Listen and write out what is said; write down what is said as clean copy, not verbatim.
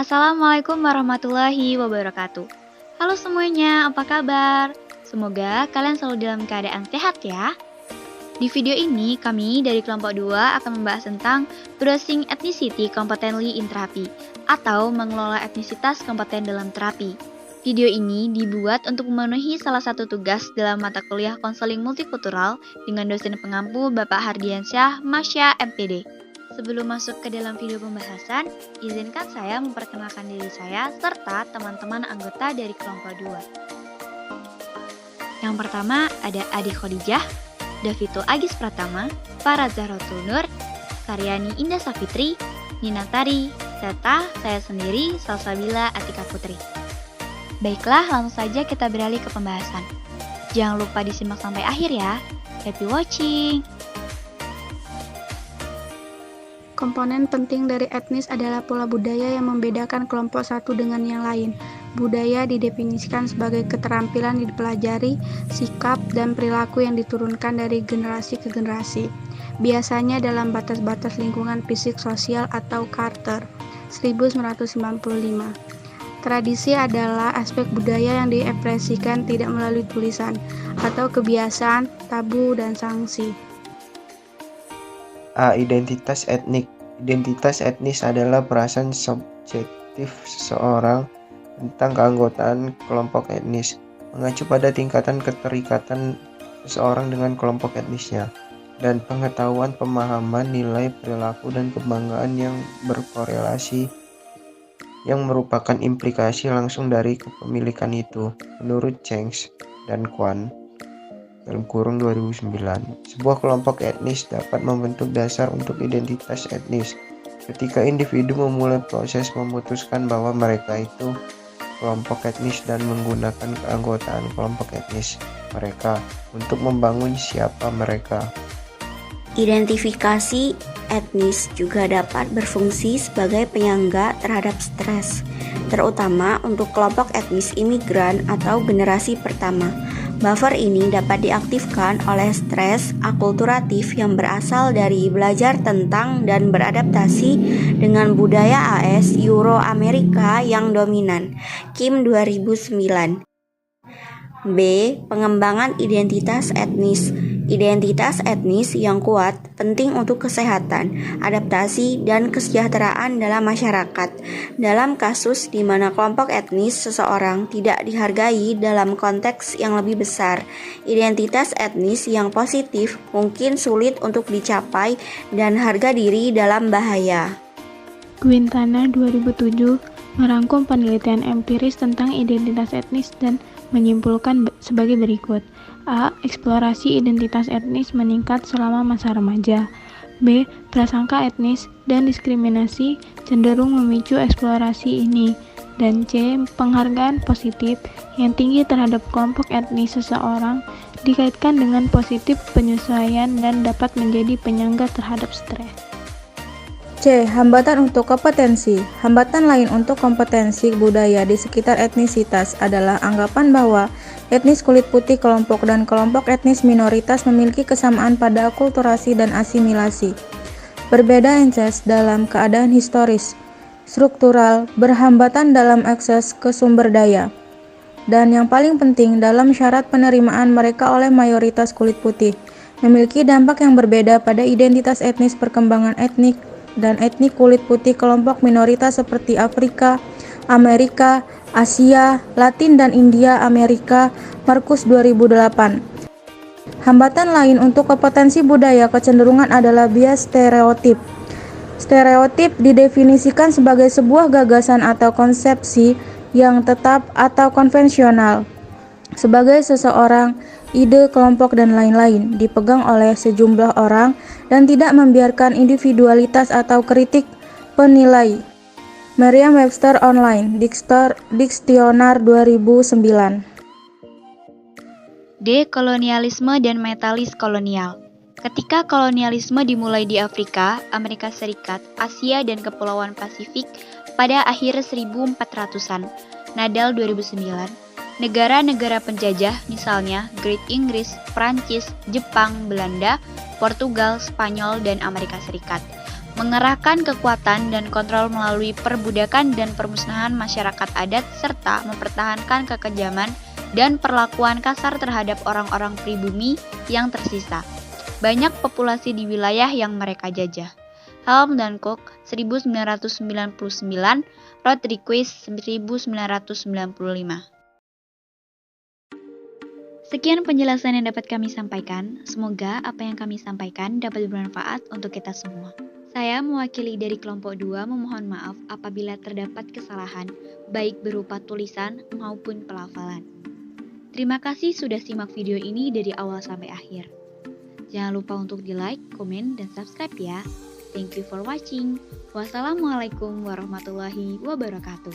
Assalamualaikum warahmatullahi wabarakatuh. Halo semuanya, apa kabar? Semoga kalian selalu dalam keadaan sehat ya. Di video ini, kami dari kelompok 2 akan membahas tentang Browsing Ethnicity Competently in Therapy atau mengelola etnisitas kompeten dalam terapi. Video ini dibuat untuk memenuhi salah satu tugas dalam mata kuliah konseling multikultural dengan dosen pengampu Bapak Hardiansyah Masya MPD. Sebelum masuk ke dalam video pembahasan, izinkan saya memperkenalkan diri saya serta teman-teman anggota dari kelompok 2. Yang pertama ada Adi Khadijah, Davito Agis Pratama, Farah Zahratul Nur, Karyani Indah Safitri, Nina Tari, serta saya sendiri Salsabila Atika Putri. Baiklah, langsung saja kita beralih ke pembahasan. Jangan lupa disimak sampai akhir ya. Happy watching! Komponen penting dari etnis adalah pola budaya yang membedakan kelompok satu dengan yang lain. Budaya didefinisikan sebagai keterampilan yang dipelajari, sikap, dan perilaku yang diturunkan dari generasi ke generasi. Biasanya dalam batas-batas lingkungan fisik sosial atau Carter, 1995. Tradisi adalah aspek budaya yang diekspresikan tidak melalui tulisan, atau kebiasaan, tabu, dan sanksi. A. Identitas etnik. Identitas etnis adalah perasaan subjektif seseorang tentang keanggotaan kelompok etnis, mengacu pada tingkatan keterikatan seseorang dengan kelompok etnisnya, dan pengetahuan, pemahaman, nilai, perilaku, dan kebanggaan yang berkorelasi yang merupakan implikasi langsung dari kepemilikan itu, menurut Cheng dan Kwan. 2009. Sebuah kelompok etnis dapat membentuk dasar untuk identitas etnis ketika individu memulai proses memutuskan bahwa mereka itu kelompok etnis dan menggunakan keanggotaan kelompok etnis mereka untuk membangun siapa mereka. Identifikasi etnis juga dapat berfungsi sebagai penyangga terhadap stres, terutama untuk kelompok etnis imigran atau generasi pertama. Buffer ini dapat diaktifkan oleh stres akulturatif yang berasal dari belajar tentang dan beradaptasi dengan budaya AS Euro Amerika yang dominan. Kim 2009. B. Pengembangan identitas etnis. Identitas etnis yang kuat penting untuk kesehatan, adaptasi, dan kesejahteraan dalam masyarakat. Dalam kasus di mana kelompok etnis seseorang tidak dihargai dalam konteks yang lebih besar, identitas etnis yang positif mungkin sulit untuk dicapai dan harga diri dalam bahaya. Quintana 2007 merangkum penelitian empiris tentang identitas etnis dan menyimpulkan sebagai berikut. A. Eksplorasi identitas etnis meningkat selama masa remaja. B. Prasangka etnis dan diskriminasi cenderung memicu eksplorasi ini. Dan C. Penghargaan positif yang tinggi terhadap kelompok etnis seseorang dikaitkan dengan positif penyesuaian dan dapat menjadi penyangga terhadap stres. C. Hambatan untuk kompetensi. Hambatan lain untuk kompetensi budaya di sekitar etnisitas adalah anggapan bahwa etnis kulit putih kelompok dan kelompok etnis minoritas memiliki kesamaan pada akulturasi dan asimilasi. Berbeda akses dalam keadaan historis, struktural, berhambatan dalam akses ke sumber daya. Dan yang paling penting dalam syarat penerimaan mereka oleh mayoritas kulit putih, memiliki dampak yang berbeda pada identitas etnis perkembangan etnik dan etnik kulit putih kelompok minoritas seperti Afrika, Amerika, Asia, Latin dan India Amerika, Markus 2008. Hambatan lain untuk kompetensi budaya kecenderungan adalah bias stereotip. Stereotip didefinisikan sebagai sebuah gagasan atau konsepsi yang tetap atau konvensional sebagai seseorang, ide, kelompok, dan lain-lain dipegang oleh sejumlah orang dan tidak membiarkan individualitas atau kritik penilai. Merriam-Webster Online, Dictionary 2009. D. Kolonialisme dan metalis kolonial. Ketika kolonialisme dimulai di Afrika, Amerika Serikat, Asia, dan Kepulauan Pasifik pada akhir 1400-an, Nadal 2009, negara-negara penjajah misalnya Great Inggris, Prancis, Jepang, Belanda, Portugal, Spanyol, dan Amerika Serikat mengerahkan kekuatan dan kontrol melalui perbudakan dan permusnahan masyarakat adat, serta mempertahankan kekejaman dan perlakuan kasar terhadap orang-orang pribumi yang tersisa. Banyak populasi di wilayah yang mereka jajah. Helm dan Cook 1999, Rodriguez 1995. Sekian penjelasan yang dapat kami sampaikan. Semoga apa yang kami sampaikan dapat bermanfaat untuk kita semua. Saya mewakili dari kelompok 2 memohon maaf apabila terdapat kesalahan, baik berupa tulisan maupun pelafalan. Terima kasih sudah simak video ini dari awal sampai akhir. Jangan lupa untuk di-like, komen, dan subscribe ya. Thank you for watching. Wassalamualaikum warahmatullahi wabarakatuh.